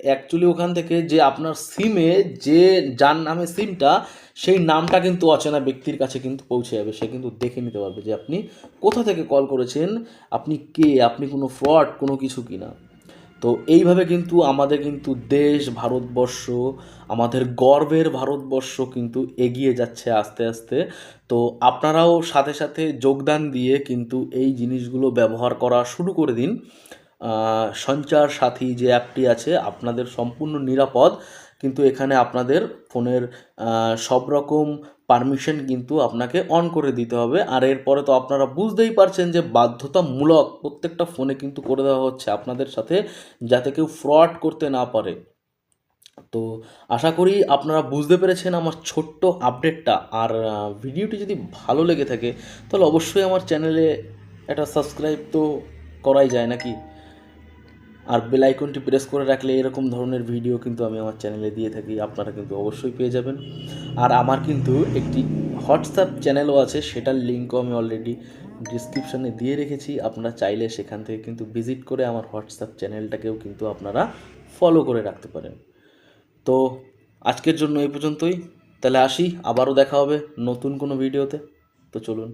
Actually ওখান থেকে যে আপনার সিমে যে যার নামে সিমটা, সেই নামটা কিন্তু অচেনা ব্যক্তির কাছে কিন্তু পৌঁছে যাবে। সে কিন্তু দেখে নিতে পারবে যে আপনি কোথা থেকে কল করেছেন, আপনি কে, আপনি কোনো ফ্রড কোনো কিছু কি না। তো এইভাবে কিন্তু আমাদের কিন্তু দেশ ভারতবর্ষ, আমাদের গর্বের ভারতবর্ষ কিন্তু এগিয়ে যাচ্ছে আস্তে আস্তে। তো আপনারাও সাথে সাথে যোগদান দিয়ে কিন্তু এই জিনিসগুলো ব্যবহার করা শুরু করে দিন। সঞ্চার সাথী যে অ্যাপটি আছে আপনাদের সম্পূর্ণ নিরাপদ, কিন্তু এখানে আপনাদের ফোনের সব রকম পারমিশন কিন্তু আপনাকে অন করে দিতে হবে। আর এরপরে তো আপনারা বুঝতেই পারছেন যে বাধ্যতামূলক প্রত্যেকটা ফোনে কিন্তু করে দেওয়া হচ্ছে আপনাদের সাথে, যাতে কেউ ফ্রড করতে না পারে। তো আশা করি আপনারা বুঝতে পেরেছেন আমার ছোট্ট আপডেটটা। আর ভিডিওটি যদি ভালো লেগে থাকে তাহলে অবশ্যই আমার চ্যানেলে একটা সাবস্ক্রাইব তো করাই যায় নাকি। আর বেল আইকনটি প্রেস করে রাখলে এরকম ধরনের ভিডিও কিন্তু আমি আমার চ্যানেলে দিয়ে থাকি, আপনারা কিন্তু অবশ্যই পেয়ে যাবেন। আর আমার কিন্তু একটি হোয়াটসঅ্যাপ চ্যানেলও আছে, সেটার লিঙ্কও আমি অলরেডি ডিসক্রিপশানে দিয়ে রেখেছি। আপনারা চাইলে সেখান থেকে কিন্তু ভিজিট করে আমার হোয়াটসঅ্যাপ চ্যানেলটাকেও কিন্তু আপনারা ফলো করে রাখতে পারেন। তো আজকের জন্য এই পর্যন্তই, তাহলে আসি, আবারও দেখা হবে নতুন কোনো ভিডিওতে। তো চলুন।